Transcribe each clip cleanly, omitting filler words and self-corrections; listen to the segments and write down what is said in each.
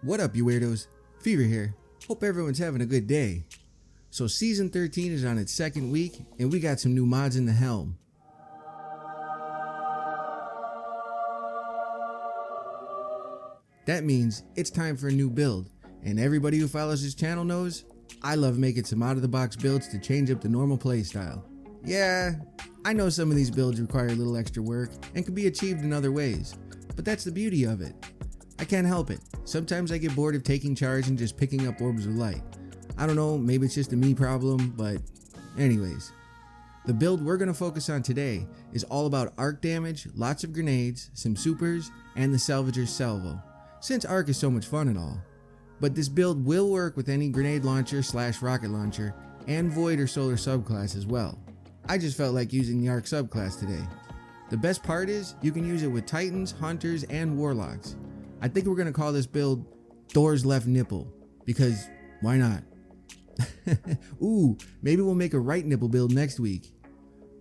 What up, you weirdos? Fever here. Hope everyone's having a good day. So season 13 is on its second week, and we got some new mods in the helm. That means it's time for a new build, and everybody who follows this channel knows I love making some out-of-the-box builds to change up the normal playstyle. Yeah, I know some of these builds require a little extra work and can be achieved in other ways, but that's the beauty of it. I can't help it. Sometimes I get bored of taking charge and just picking up orbs of light. I don't know, maybe it's just a me problem, but anyways. The build we're going to focus on today is all about arc damage, lots of grenades, some supers, and the Salvagers Salvo, since arc is so much fun and all. But this build will work with any grenade launcher / rocket launcher and void or solar subclass as well. I just felt like using the arc subclass today. The best part is you can use it with titans, hunters, and warlocks. I think we're going to call this build Thor's Left Nipple, because why not? Ooh, maybe we'll make a right nipple build next week.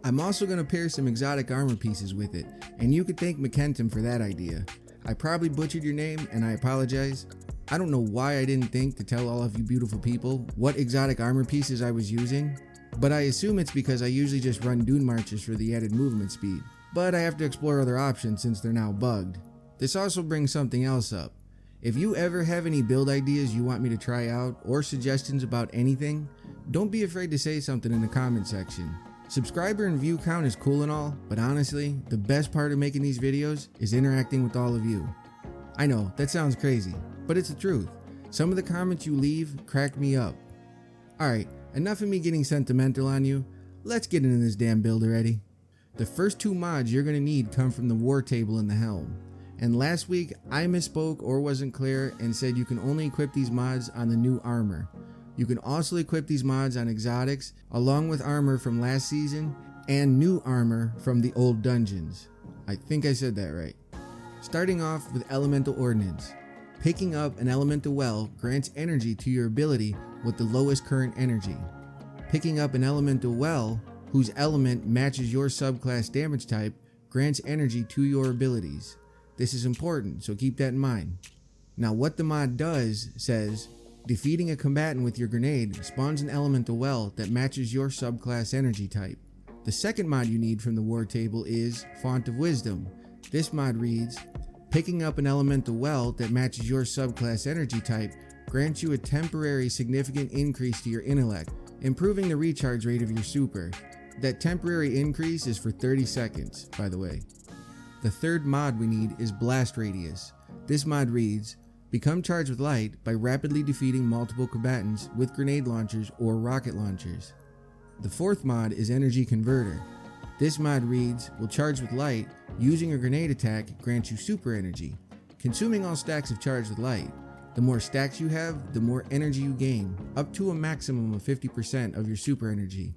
I'm also going to pair some exotic armor pieces with it, and you could thank McKentum for that idea. I probably butchered your name, and I apologize. I don't know why I didn't think to tell all of you beautiful people what exotic armor pieces I was using, but I assume it's because I usually just run dune marches for the added movement speed, but I have to explore other options since they're now bugged. This also brings something else up. If you ever have any build ideas you want me to try out or suggestions about anything, don't be afraid to say something in the comment section. Subscriber and view count is cool and all, but honestly, the best part of making these videos is interacting with all of you. I know, that sounds crazy, but it's the truth. Some of the comments you leave crack me up. Alright, enough of me getting sentimental on you. Let's get into this damn build already. The first two mods you're going to need come from the war table in the helm. And last week, I misspoke or wasn't clear and said you can only equip these mods on the new armor. You can also equip these mods on exotics, along with armor from last season, and new armor from the old dungeons. I think I said that right. Starting off with Elemental Ordnance. Picking up an Elemental Well grants energy to your ability with the lowest current energy. Picking up an Elemental Well, whose element matches your subclass damage type, grants energy to your abilities. This is important, so keep that in mind. Now what the mod does says, defeating a combatant with your grenade spawns an elemental well that matches your subclass energy type. The second mod you need from the war table is Font of Wisdom. This mod reads, picking up an elemental well that matches your subclass energy type grants you a temporary significant increase to your intellect, improving the recharge rate of your super. That temporary increase is for 30 seconds, by the way. The third mod we need is Blast Radius. This mod reads, become charged with light by rapidly defeating multiple combatants with grenade launchers or rocket launchers. The fourth mod is Energy Converter. This mod reads, will charge with light, using a grenade attack grants you super energy, consuming all stacks of charge with light. The more stacks you have, the more energy you gain, up to a maximum of 50% of your super energy.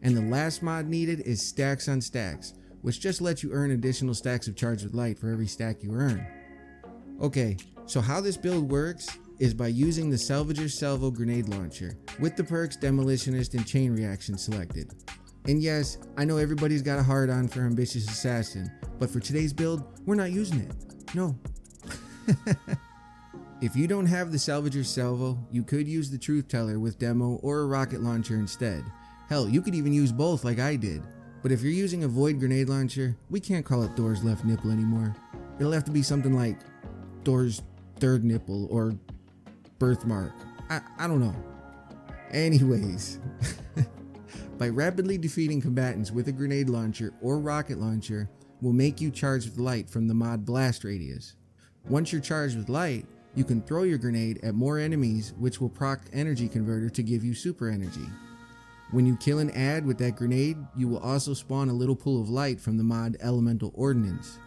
And the last mod needed is Stacks on Stacks, which just lets you earn additional stacks of charge with light for every stack you earn. Okay, so how this build works is by using the Salvagers Salvo grenade launcher with the perks Demolitionist and Chain Reaction selected. And yes, I know everybody's got a hard on for Ambitious Assassin, but for today's build, we're not using it. No. If you don't have the Salvagers Salvo, you could use the Truth Teller with Demo or a rocket launcher instead. Hell, you could even use both like I did. But if you're using a void grenade launcher, we can't call it Thor's Left Nipple anymore. It'll have to be something like Thor's Third Nipple or Birthmark. I don't know. Anyways, by rapidly defeating combatants with a grenade launcher or rocket launcher will make you charged with light from the mod Blast Radius. Once you're charged with light, you can throw your grenade at more enemies, which will proc Energy Converter to give you super energy. When you kill an ad with that grenade, you will also spawn a little pool of light from the mod Elemental Ordnance.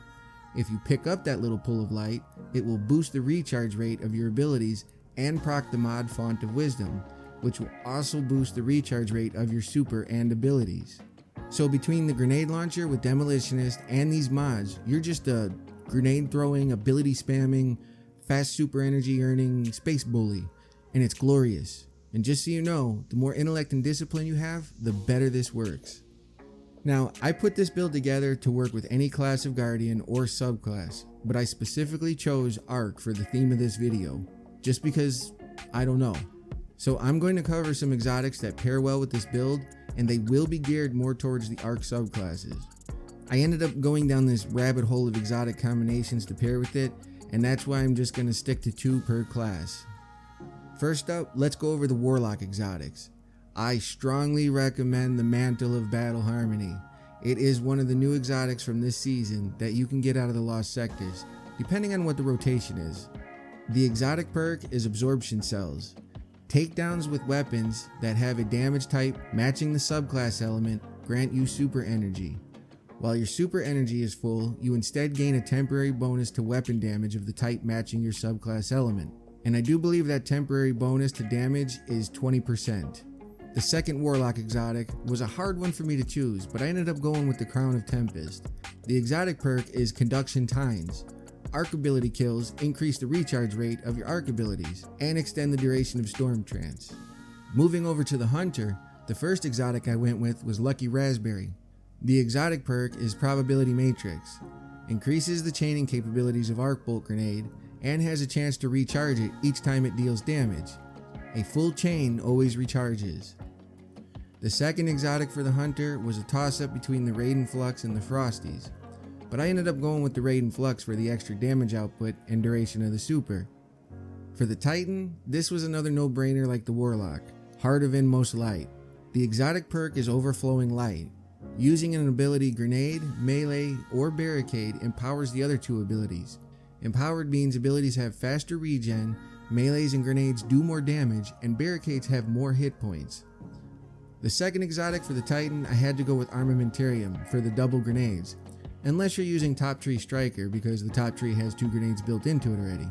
If you pick up that little pool of light, it will boost the recharge rate of your abilities and proc the mod Font of Wisdom, which will also boost the recharge rate of your super and abilities. So between the grenade launcher with Demolitionist and these mods, you're just a grenade throwing, ability spamming, fast super energy earning space bully, and it's glorious. And just so you know, the more intellect and discipline you have, the better this works. Now, I put this build together to work with any class of Guardian or subclass, but I specifically chose Arc for the theme of this video. just because I don't know. So I'm going to cover some exotics that pair well with this build, and they will be geared more towards the arc subclasses. I ended up going down this rabbit hole of exotic combinations to pair with it, and that's why I'm just going to stick to 2 per class. First up, let's go over the Warlock exotics. I strongly recommend the Mantle of Battle Harmony. It is one of the new exotics from this season that you can get out of the Lost Sectors, depending on what the rotation is. The exotic perk is Absorption Cells. Takedowns with weapons that have a damage type matching the subclass element grant you super energy. While your super energy is full, you instead gain a temporary bonus to weapon damage of the type matching your subclass element. And I do believe that temporary bonus to damage is 20%. The second Warlock exotic was a hard one for me to choose, but I ended up going with the Crown of Tempest. The exotic perk is Conduction Tines. Arc ability kills increase the recharge rate of your arc abilities and extend the duration of Storm Trance. Moving over to the Hunter, the first exotic I went with was Lucky Raspberry. The exotic perk is Probability Matrix. Increases the chaining capabilities of Arc Bolt Grenade and has a chance to recharge it each time it deals damage. A full chain always recharges. The second exotic for the Hunter was a toss-up between the Raiden Flux and the Frosties, but I ended up going with the Raiden Flux for the extra damage output and duration of the super. For the Titan, this was another no-brainer like the Warlock, Heart of Inmost Light. The exotic perk is Overflowing Light. Using an ability Grenade, Melee, or Barricade empowers the other 2 abilities. Empowered means abilities have faster regen, melees and grenades do more damage, and barricades have more hit points. The second exotic for the Titan, I had to go with Armamentarium for the double grenades, unless you're using Top Tree Striker because the Top Tree has 2 grenades built into it already.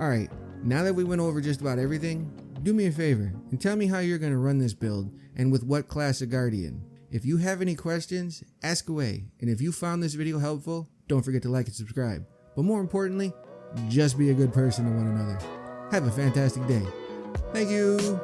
Alright, now that we went over just about everything, do me a favor and tell me how you're going to run this build and with what class of Guardian. If you have any questions, ask away, and if you found this video helpful, don't forget to like and subscribe. But more importantly, just be a good person to one another. Have a fantastic day. Thank you.